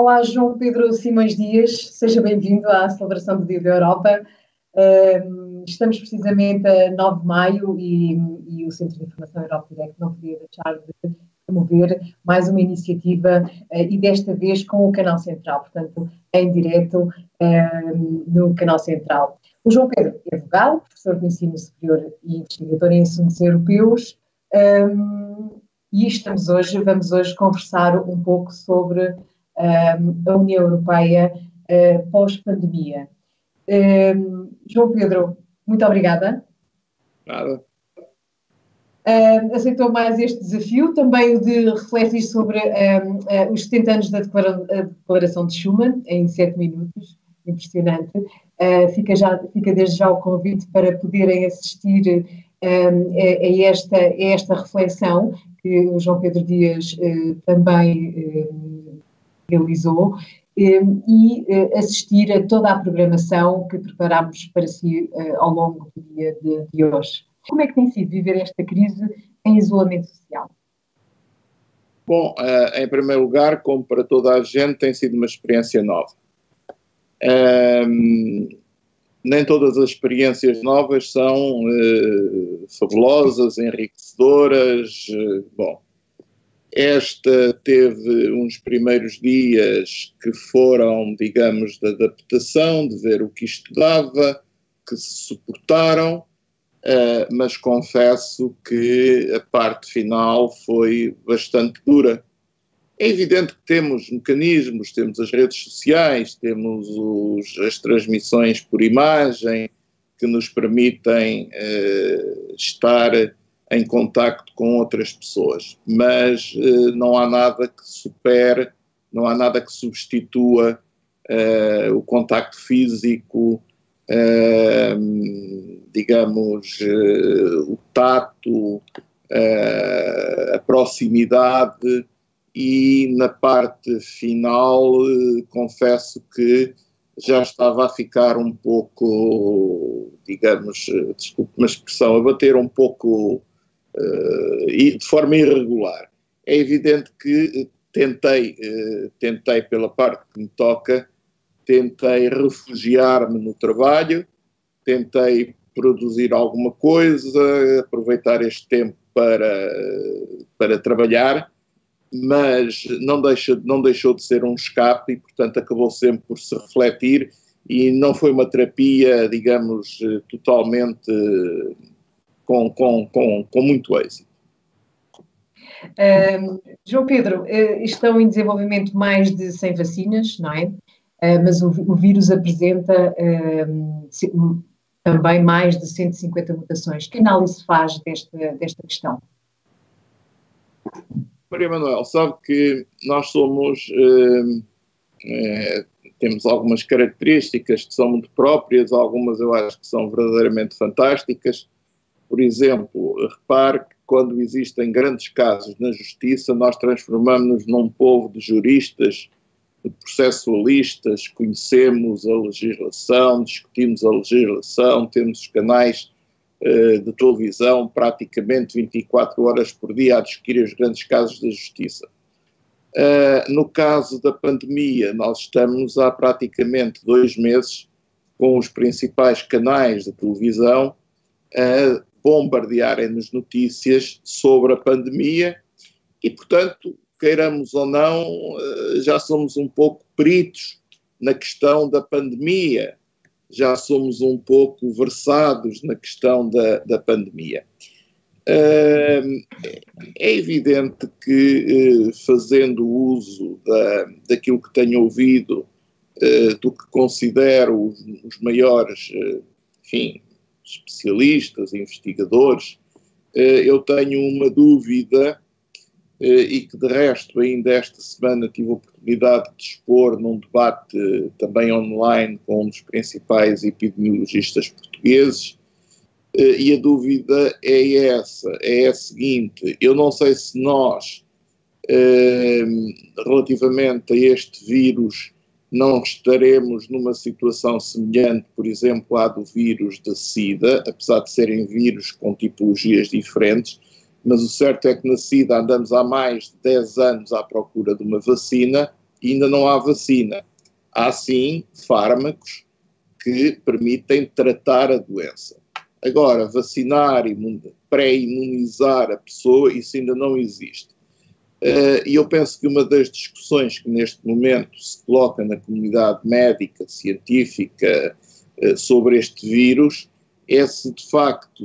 Olá, João Pedro Simões Dias, seja bem-vindo à celebração do Dia da Europa. Estamos precisamente a 9 de maio e o Centro de Informação Europa Direct não podia deixar de promover mais uma iniciativa e desta vez com o Canal Central, portanto, em direto no Canal Central. O João Pedro é advogado, professor de ensino superior e investigador em assuntos europeus e vamos hoje conversar um pouco sobre a União Europeia pós-pandemia. João Pedro, muito obrigada. Nada. Aceitou mais este desafio, também o de refletir sobre os 70 anos da Declaração de Schuman, em 7 minutos, impressionante. Fica desde já o convite para poderem assistir a esta reflexão que o João Pedro Dias também realizou e assistir a toda a programação que preparámos para si ao longo do dia de hoje. Como é que tem sido viver esta crise em isolamento social? Bom, em primeiro lugar, como para toda a gente, tem sido uma experiência nova. Nem todas as experiências novas são fabulosas, enriquecedoras. Bom, esta teve uns primeiros dias que foram, digamos, de adaptação, de ver o que isto dava, que se suportaram, mas confesso que a parte final foi bastante dura. É evidente que temos mecanismos, temos as redes sociais, temos as transmissões por imagem que nos permitem estar em contacto com outras pessoas, mas não há nada que supere, não há nada que substitua o contacto físico, digamos, o tato, a proximidade. E na parte final, confesso que já estava a ficar um pouco, digamos, desculpe-me a expressão, a bater um pouco de forma irregular. É evidente que tentei pela parte que me toca, tentei refugiar-me no trabalho, tentei produzir alguma coisa, aproveitar este tempo para trabalhar, mas não deixou de ser um escape e, portanto, acabou sempre por se refletir e não foi uma terapia, digamos, totalmente com muito êxito. João Pedro, estão em desenvolvimento mais de 100 vacinas, não é? Mas o vírus apresenta também mais de 150 mutações. Que análise faz desta questão? Maria Manuel, sabe que nós temos algumas características que são muito próprias, algumas eu acho que são verdadeiramente fantásticas. Por exemplo, repare que quando existem grandes casos na justiça, nós transformamos-nos num povo de juristas, de processualistas, conhecemos a legislação, discutimos a legislação, temos os canais de televisão praticamente 24 horas por dia a discutir os grandes casos da justiça. No caso da pandemia, nós estamos há praticamente 2 meses com os principais canais de televisão a bombardearem-nos notícias sobre a pandemia e, portanto, queiramos ou não, já somos um pouco peritos na questão da pandemia. Já somos um pouco versados na questão da pandemia. É evidente que, fazendo uso daquilo que tenho ouvido, do que considero os maiores, enfim, especialistas, investigadores, eu tenho uma dúvida, e que de resto ainda esta semana tive a oportunidade de expor num debate também online com um dos principais epidemiologistas portugueses, e a dúvida é a seguinte: eu não sei se nós, relativamente a este vírus, não estaremos numa situação semelhante, por exemplo, à do vírus da SIDA, apesar de serem vírus com tipologias diferentes, mas o certo é que na SIDA andamos há mais de 10 anos à procura de uma vacina ainda não há vacina. Há sim fármacos que permitem tratar a doença. Agora, vacinar, pré-imunizar a pessoa, isso ainda não existe. E eu penso que uma das discussões que neste momento se coloca na comunidade médica, científica, sobre este vírus, é se de facto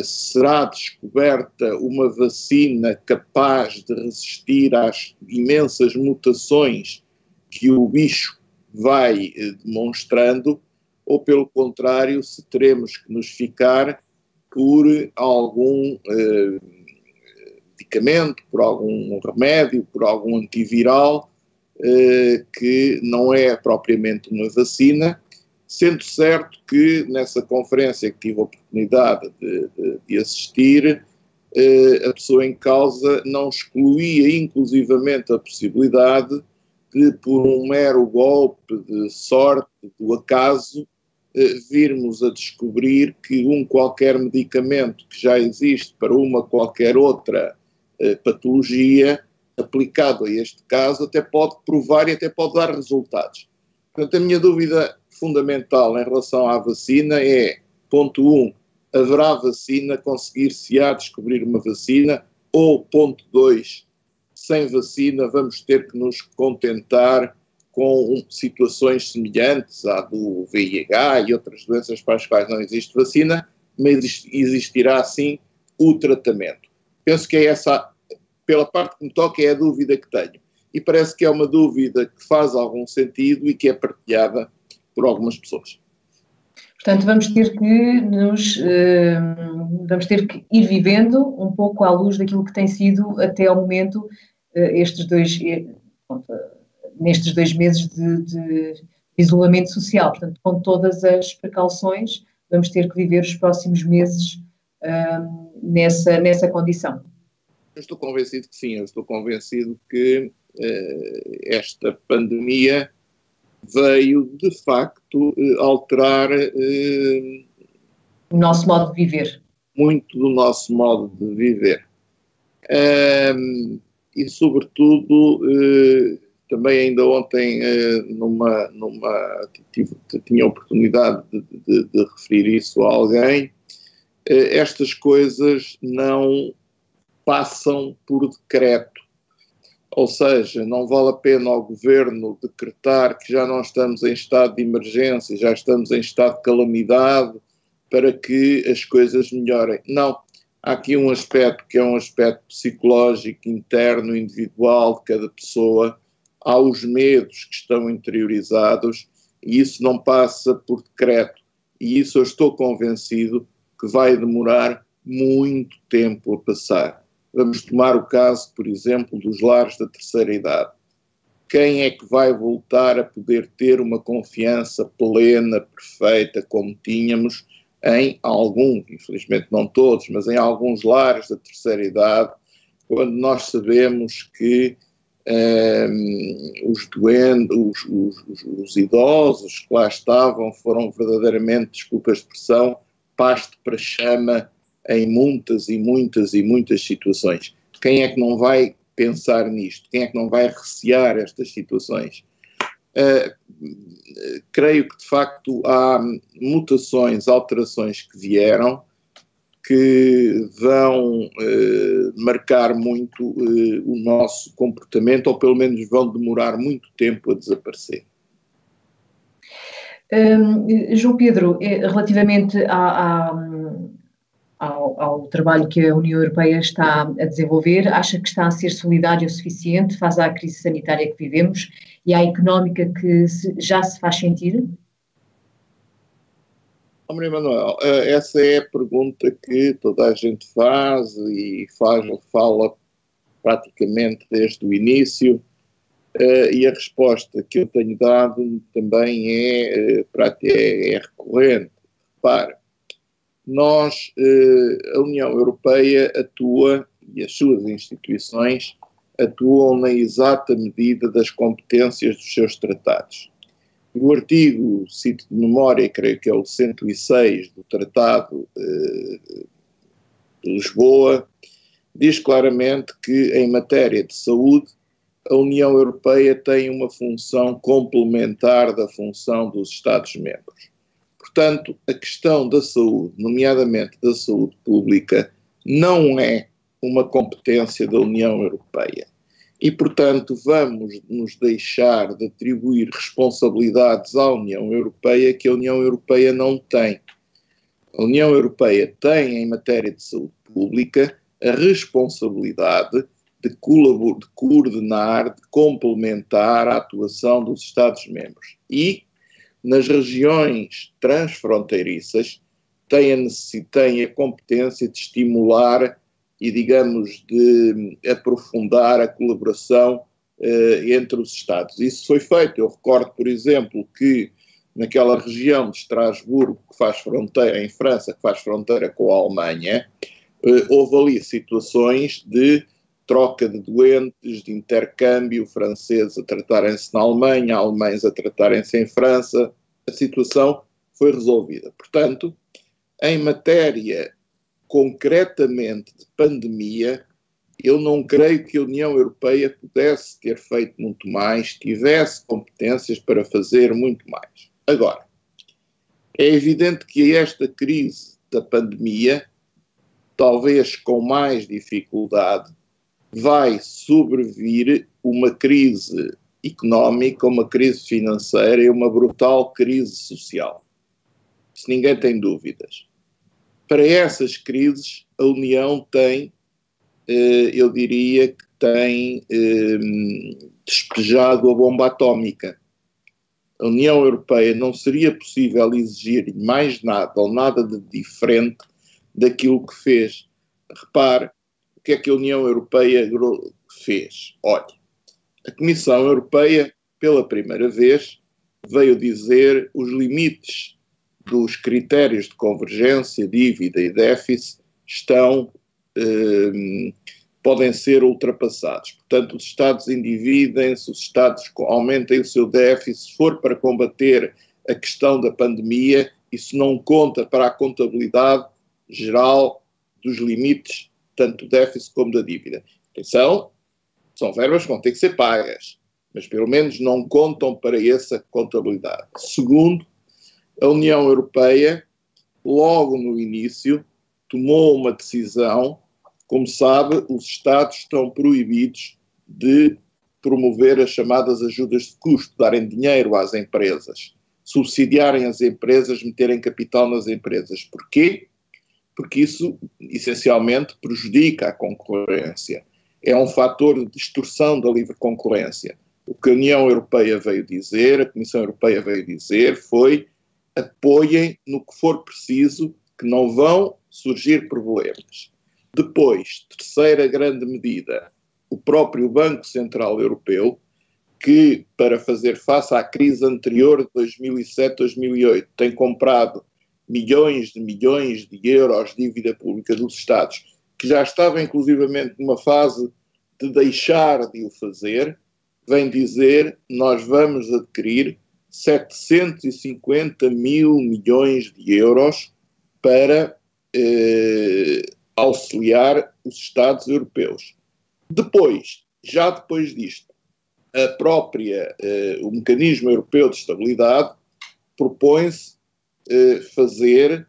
será descoberta uma vacina capaz de resistir às imensas mutações que o bicho vai demonstrando, ou pelo contrário, se teremos que nos ficar por algum medicamento, por algum remédio, por algum antiviral, que não é propriamente uma vacina, sendo certo que nessa conferência que tive a oportunidade de assistir, a pessoa em causa não excluía inclusivamente a possibilidade de, por um mero golpe de sorte, do acaso, virmos a descobrir que qualquer medicamento que já existe para uma qualquer outra patologia, aplicado a este caso, até pode provar e até pode dar resultados. Portanto, a minha dúvida fundamental em relação à vacina é, ponto 1, haverá vacina, conseguir-se-á descobrir uma vacina, ou, ponto 2, sem vacina vamos ter que nos contentar com situações semelhantes à do VIH e outras doenças para as quais não existe vacina, mas existirá sim o tratamento. Penso que é essa, pela parte que me toca, é a dúvida que tenho. E parece que é uma dúvida que faz algum sentido e que é partilhada por algumas pessoas. Portanto, vamos ter que ir vivendo um pouco à luz daquilo que tem sido até ao momento nestes 2 meses de isolamento social. Portanto, com todas as precauções, vamos ter que viver os próximos meses nessa condição. Eu estou convencido que sim, eu estou convencido que esta pandemia veio, de facto, alterar o nosso modo de viver. Muito do nosso modo de viver. E, sobretudo, também ainda ontem tinha a oportunidade de referir isso a alguém, estas coisas não passam por decreto. Ou seja, não vale a pena ao governo decretar que já não estamos em estado de emergência, já estamos em estado de calamidade para que as coisas melhorem. Não. Há aqui um aspecto que é um aspecto psicológico, interno, individual de cada pessoa. Há os medos que estão interiorizados e isso não passa por decreto. E isso eu estou convencido que vai demorar muito tempo a passar. Vamos tomar o caso, por exemplo, dos lares da terceira idade. Quem é que vai voltar a poder ter uma confiança plena, perfeita, como tínhamos em alguns, infelizmente não todos, mas em alguns lares da terceira idade, quando nós sabemos que os idosos que lá estavam foram verdadeiramente, desculpa a expressão, pasto para chama em muitas e muitas e muitas situações. Quem é que não vai pensar nisto? Quem é que não vai recear estas situações? Creio que, de facto, há mutações, alterações que vieram, que vão marcar muito o nosso comportamento, ou pelo menos vão demorar muito tempo a desaparecer. João Pedro, relativamente ao trabalho que a União Europeia está a desenvolver, acha que está a ser solidária o suficiente face à crise sanitária que vivemos e à económica que já se faz sentir? Maria Manuel, essa é a pergunta que toda a gente faz e fala praticamente desde o início, e a resposta que eu tenho dado também é recorrente. Repara, a União Europeia atua, e as suas instituições atuam na exata medida das competências dos seus tratados. O artigo, cito de memória, creio que é o 106 do Tratado de Lisboa, diz claramente que em matéria de saúde a União Europeia tem uma função complementar da função dos Estados-membros. Portanto, a questão da saúde, nomeadamente da saúde pública, não é uma competência da União Europeia. E, portanto, vamos nos deixar de atribuir responsabilidades à União Europeia que a União Europeia não tem. A União Europeia tem, em matéria de saúde pública, a responsabilidade de coordenar, de complementar a atuação dos Estados-membros. E, nas regiões transfronteiriças, tem a competência de estimular e, digamos, de aprofundar a colaboração entre os Estados. Isso foi feito. Eu recordo, por exemplo, que naquela região de Estrasburgo, que faz fronteira, em França, que faz fronteira com a Alemanha, houve ali situações de troca de doentes, de intercâmbio, franceses a tratarem-se na Alemanha, alemães a tratarem-se em França. A situação foi resolvida. Portanto, em matéria concretamente de pandemia, eu não creio que a União Europeia pudesse ter feito muito mais, tivesse competências para fazer muito mais. Agora, é evidente que esta crise da pandemia, talvez com mais dificuldade, vai sobrevir uma crise económica, uma crise financeira e uma brutal crise social. Isso ninguém tem dúvidas. Para essas crises, a União tem, eu diria que tem despejado a bomba atómica. A União Europeia não seria possível exigir mais nada ou nada de diferente daquilo que fez. Repare, o que é que a União Europeia fez? Olha, a Comissão Europeia, pela primeira vez, veio dizer os limites dos critérios de convergência, dívida e déficit podem ser ultrapassados. Portanto, os Estados endividem-se, os Estados aumentem o seu déficit. Se for para combater a questão da pandemia, isso não conta para a contabilidade geral dos limites, tanto do déficit como da dívida. Atenção, são verbas que vão ter que ser pagas, mas pelo menos não contam para essa contabilidade. Segundo, a União Europeia, logo no início, tomou uma decisão. Como sabe, os Estados estão proibidos de promover as chamadas ajudas de custo, darem dinheiro às empresas, subsidiarem as empresas, meterem capital nas empresas. Porquê? Porque isso, essencialmente, prejudica a concorrência. É um fator de distorção da livre concorrência. O que a União Europeia veio dizer, a Comissão Europeia veio dizer, foi: apoiem no que for preciso, que não vão surgir problemas. Depois, terceira grande medida, o próprio Banco Central Europeu, que, para fazer face à crise anterior de 2007-2008, tem comprado milhões de euros de dívida pública dos Estados, que já estava inclusivamente numa fase de deixar de o fazer, vem dizer: nós vamos adquirir 750 mil milhões de euros para auxiliar os Estados europeus. Depois, já depois disto, o Mecanismo Europeu de Estabilidade propõe-se fazer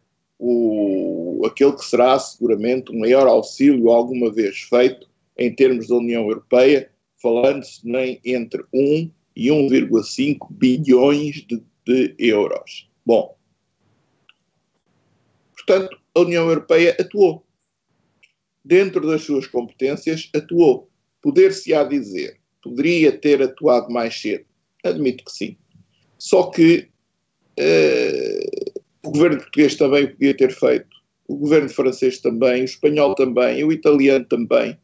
aquele que será seguramente o maior auxílio alguma vez feito em termos da União Europeia, falando-se entre 1 e 1,5 bilhões de euros. Bom, portanto, a União Europeia atuou. Dentro das suas competências, atuou. Poder-se-á dizer, poderia ter atuado mais cedo? Admito que sim. Só que o governo português também podia ter feito, o governo francês também, o espanhol também, o italiano também,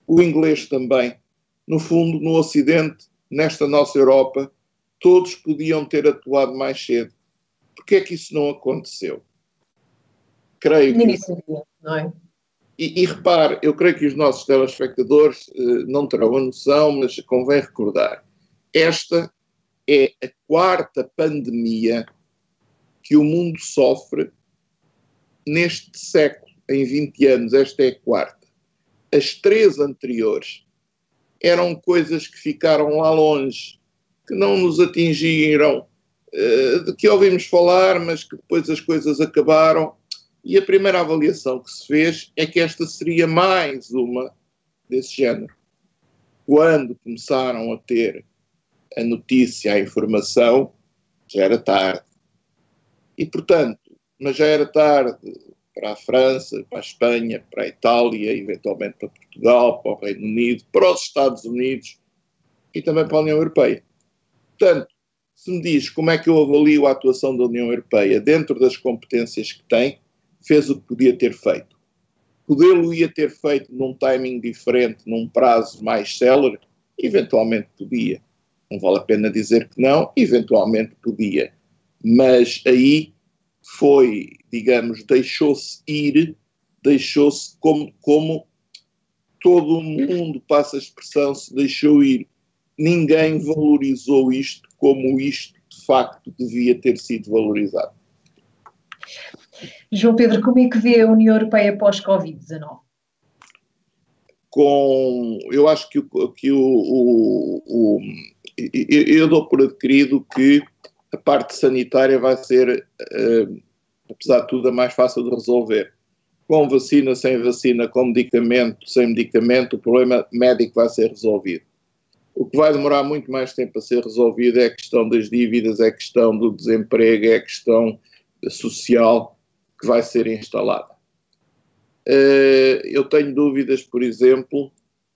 o inglês também. No fundo, no Ocidente, nesta nossa Europa, todos podiam ter atuado mais cedo. Porquê é que isso não aconteceu? Creio que... Ninguém sabia, não é? E repare, eu creio que os nossos telespectadores não terão a noção, mas convém recordar. Esta é a quarta pandemia que o mundo sofre neste século. Em 20 anos, esta é a quarta. As três anteriores eram coisas que ficaram lá longe, que não nos atingiram, de que ouvimos falar, mas que depois as coisas acabaram. E a primeira avaliação que se fez é que esta seria mais uma desse género. Quando começaram a ter a notícia, a informação, já era tarde. E, portanto, mas já era tarde para a França, para a Espanha, para a Itália, eventualmente para Portugal, para o Reino Unido, para os Estados Unidos e também para a União Europeia. Portanto, se me diz como é que eu avalio a atuação da União Europeia dentro das competências que tem, fez o que podia ter feito. Podê-lo-ia ter feito num timing diferente, num prazo mais célere? Eventualmente podia. Não vale a pena dizer que não, eventualmente podia. Mas aí foi, digamos, deixou-se ir, deixou-se como todo o mundo, passa a expressão, se deixou ir. Ninguém valorizou isto como isto, de facto, devia ter sido valorizado. João Pedro, como é que vê a União Europeia pós-Covid-19? Eu acho que eu dou por adquirido que a parte sanitária vai ser, apesar de tudo, a mais fácil de resolver. Com vacina, sem vacina, com medicamento, sem medicamento, o problema médico vai ser resolvido. O que vai demorar muito mais tempo a ser resolvido é a questão das dívidas, é a questão do desemprego, é a questão social que vai ser instalada. Eu tenho dúvidas, por exemplo,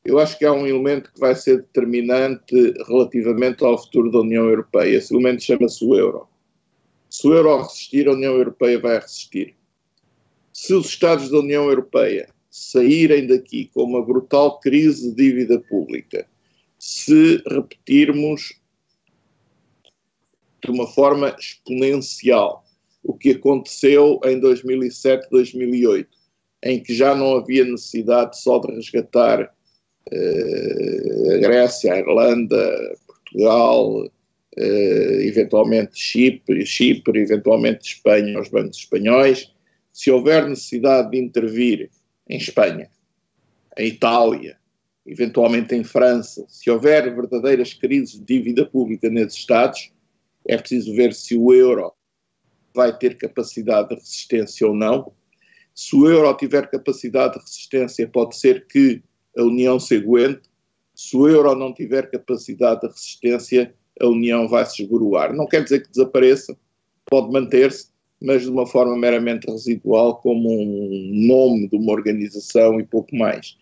eu acho que há um elemento que vai ser determinante relativamente ao futuro da União Europeia. Esse elemento chama-se o euro. Se o euro resistir, a União Europeia vai resistir. Se os Estados da União Europeia saírem daqui com uma brutal crise de dívida pública, se repetirmos de uma forma exponencial o que aconteceu em 2007, 2008, em que já não havia necessidade só de resgatar a Grécia, a Irlanda, Portugal, eventualmente Chipre, eventualmente Espanha, os bancos espanhóis. Se houver necessidade de intervir em Espanha, em Itália, eventualmente em França, se houver verdadeiras crises de dívida pública nesses Estados, é preciso ver se o euro vai ter capacidade de resistência ou não. Se o euro tiver capacidade de resistência, pode ser que a União se aguente. Se o euro não tiver capacidade de resistência, a União vai se esboroar. Não quer dizer que desapareça, pode manter-se, mas de uma forma meramente residual, como um nome de uma organização e pouco mais.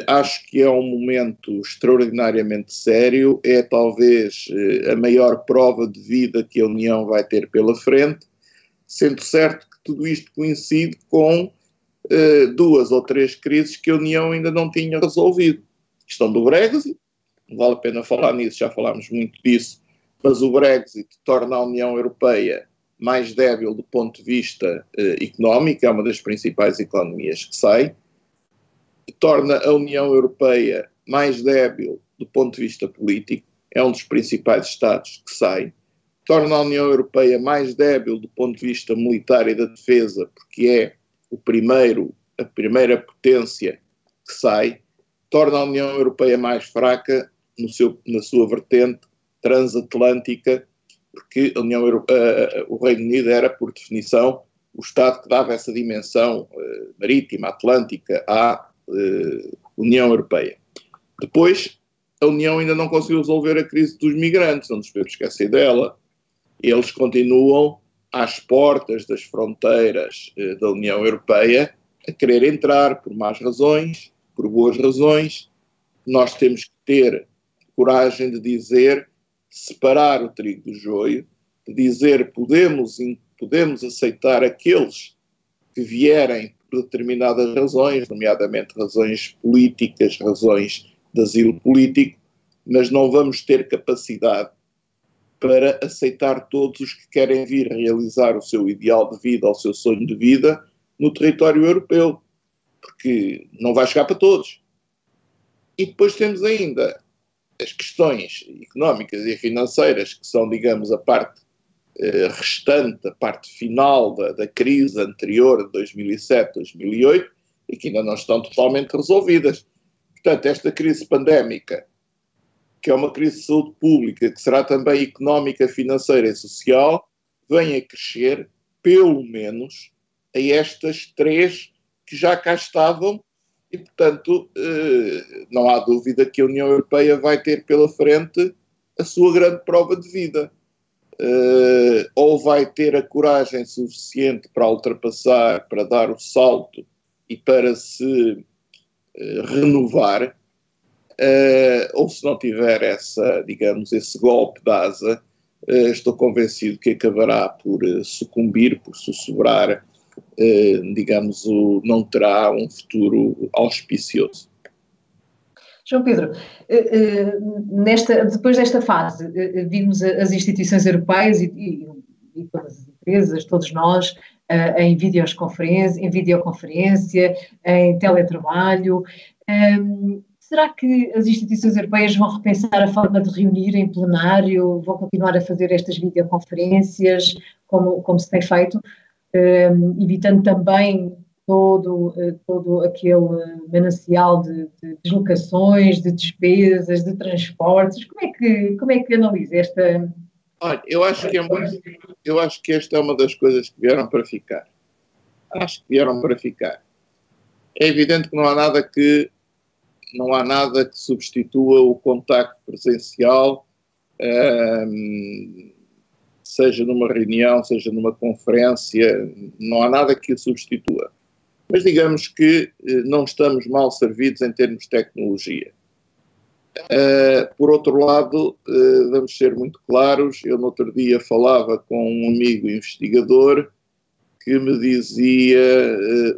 Acho que é um momento extraordinariamente sério, é talvez a maior prova de vida que a União vai ter pela frente, sendo certo que tudo isto coincide com 2 ou 3 crises que a União ainda não tinha resolvido. A questão do Brexit, não vale a pena falar nisso, já falámos muito disso, mas o Brexit torna a União Europeia mais débil do ponto de vista económico, é uma das principais economias que sai, torna a União Europeia mais débil do ponto de vista político, é um dos principais Estados que sai, torna a União Europeia mais débil do ponto de vista militar e da defesa, porque é a primeira potência que sai, torna a União Europeia mais fraca na sua vertente transatlântica, porque o Reino Unido era, por definição, o Estado que dava essa dimensão marítima, atlântica à União Europeia. Depois, a União ainda não conseguiu resolver a crise dos migrantes, não nos podemos esquecer dela. Eles continuam às portas das fronteiras da União Europeia a querer entrar por más razões, por boas razões. Nós temos que ter coragem de dizer, separar o trigo do joio, de dizer podemos aceitar aqueles que vierem por determinadas razões, nomeadamente razões políticas, razões de asilo político, mas não vamos ter capacidade para aceitar todos os que querem vir realizar o seu ideal de vida, o seu sonho de vida, no território europeu, porque não vai chegar para todos. E depois temos ainda as questões económicas e financeiras, que são, digamos, a parte restante, a parte final da crise anterior de 2007, 2008, e que ainda não estão totalmente resolvidas. Portanto, esta crise pandémica, que é uma crise de saúde pública, que será também económica, financeira e social, vem a crescer, pelo menos, a estas três que já cá estavam e, portanto, não há dúvida que a União Europeia vai ter pela frente a sua grande prova de vida. Ou vai ter a coragem suficiente para ultrapassar, para dar o salto e para se renovar, ou se não tiver esse golpe de asa, estou convencido que acabará por sucumbir, por sussurrar, não terá um futuro auspicioso. João Pedro, depois desta fase, vimos as instituições europeias e todas as empresas, todos nós, em videoconferência, em teletrabalho. Será que as instituições europeias vão repensar a forma de reunir em plenário, vão continuar a fazer estas videoconferências, como se tem feito, evitando também todo aquele manancial de deslocações, de despesas, de transportes? Como é que analisa esta... Olha, eu acho que esta é uma das coisas que vieram para ficar. Acho que vieram para ficar. É evidente que não há nada que substitua o contacto presencial, seja numa reunião, seja numa conferência, não há nada que o substitua. Mas digamos que não estamos mal servidos em termos de tecnologia. Por outro lado, vamos ser muito claros, eu no outro dia falava com um amigo investigador que me dizia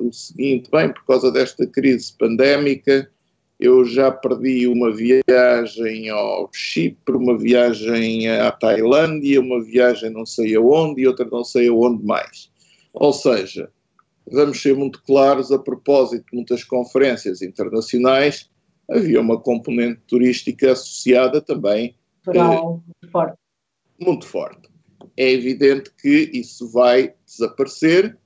o seguinte: bem, por causa desta crise pandémica, eu já perdi uma viagem ao Chipre, uma viagem à Tailândia, uma viagem não sei aonde e outra não sei aonde mais. Ou seja, vamos ser muito claros, a propósito de muitas conferências internacionais, havia uma componente turística associada também. Muito forte. Muito forte. É evidente que isso vai desaparecer,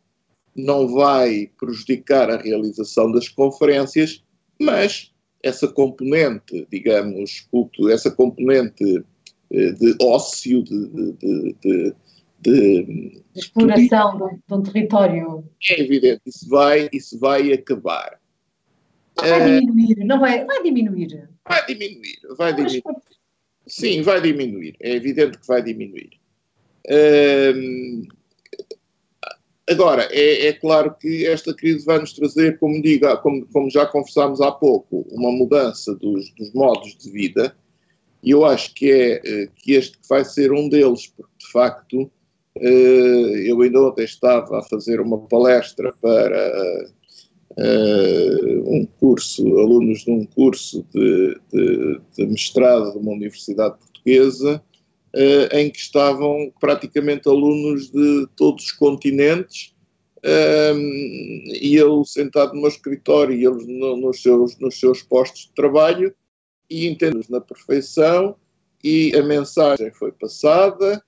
não vai prejudicar a realização das conferências, mas essa componente, digamos, essa componente de ócio, de exploração de um território. É evidente, isso vai acabar. Vai diminuir, não vai? Vai diminuir. Vai diminuir. Sim, vai diminuir. É evidente que vai diminuir. Agora, é claro que esta crise vai nos trazer, como digo, como já conversámos há pouco, uma mudança dos modos de vida, e eu acho que este vai ser um deles, porque de facto eu ainda ontem estava a fazer uma palestra para alunos de um curso de mestrado de uma universidade portuguesa, em que estavam praticamente alunos de todos os continentes, e eu sentado no meu escritório e eles nos seus postos de trabalho, e entendo-os na perfeição, e a mensagem foi passada,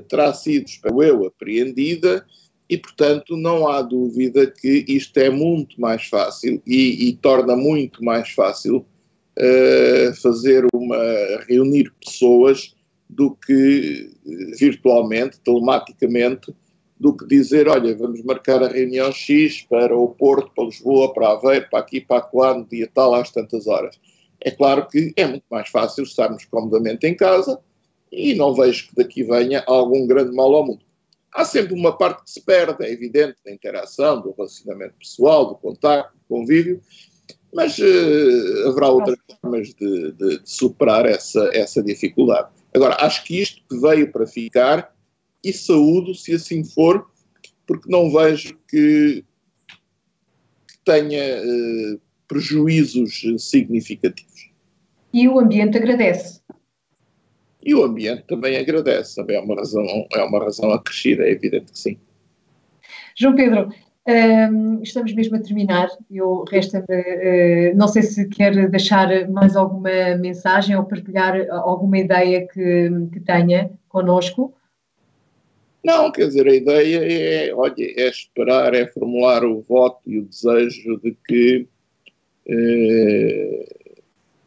terá sido, espero eu, apreendida, e, portanto, não há dúvida que isto é muito mais fácil e torna muito mais fácil reunir pessoas do que virtualmente, telematicamente, do que dizer, olha, vamos marcar a reunião X para o Porto, para Lisboa, para Aveiro, para aqui, para lá, no dia tal, às tantas horas. É claro que é muito mais fácil estarmos comodamente em casa e não vejo que daqui venha algum grande mal ao mundo. Há sempre uma parte que se perde, é evidente, da interação, do relacionamento pessoal, do contacto, do convívio, mas haverá outras formas de superar essa dificuldade. Agora, acho que isto veio para ficar e saúdo se assim for, porque não vejo que tenha prejuízos significativos. E o ambiente agradece. E o ambiente também agradece, também é uma razão acrescida, é evidente que sim. João Pedro, estamos mesmo a terminar. Resta-me, não sei se quer deixar mais alguma mensagem ou partilhar alguma ideia que tenha connosco. Não, quer dizer, a ideia é esperar, é formular o voto e o desejo de que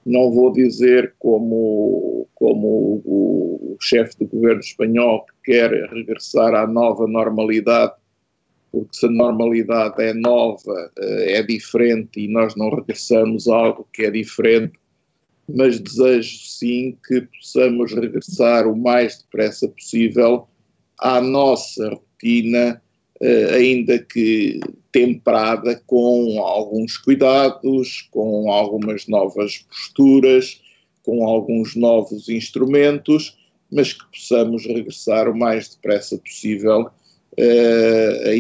Não vou dizer como o chefe do governo espanhol que quer regressar à nova normalidade, porque se a normalidade é nova, é diferente e nós não regressamos a algo que é diferente, mas desejo sim que possamos regressar o mais depressa possível à nossa rotina, ainda que temperada com alguns cuidados, com algumas novas posturas, com alguns novos instrumentos, mas que possamos regressar o mais depressa possível a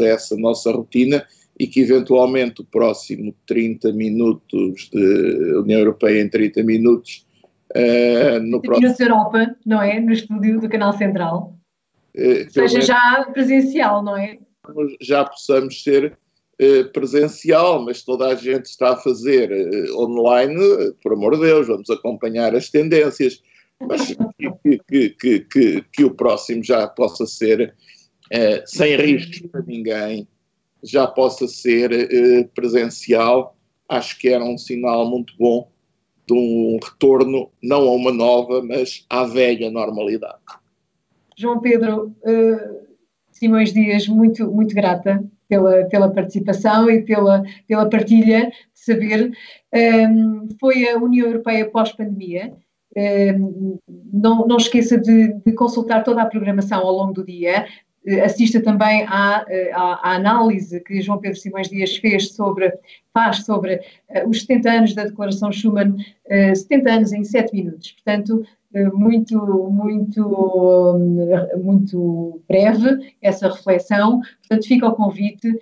essa nossa rotina, e que eventualmente o próximo 30 minutos de União Europeia em 30 minutos no Europa, não é? No estúdio do Canal Central. Seja já presencial, não é? Já possamos ser presencial, mas toda a gente está a fazer online, por amor de Deus, vamos acompanhar as tendências, mas que o próximo já possa ser sem riscos para ninguém, já possa ser presencial. Acho que era um sinal muito bom de um retorno, não a uma nova, mas à velha normalidade. João Pedro Simões Dias, muito, muito grata pela participação e pela partilha de saber. Foi a União Europeia pós-pandemia. Não esqueça de consultar toda a programação ao longo do dia. Assista também à análise que João Pedro Simões Dias faz sobre os 70 anos da Declaração Schuman, 70 anos em 7 minutos. Portanto, muito, muito, muito breve essa reflexão. Portanto, fica o convite.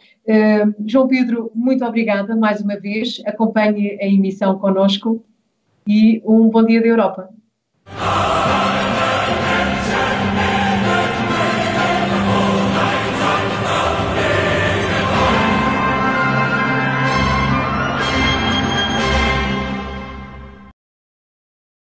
João Pedro, muito obrigada mais uma vez. Acompanhe a emissão connosco e um bom dia da Europa.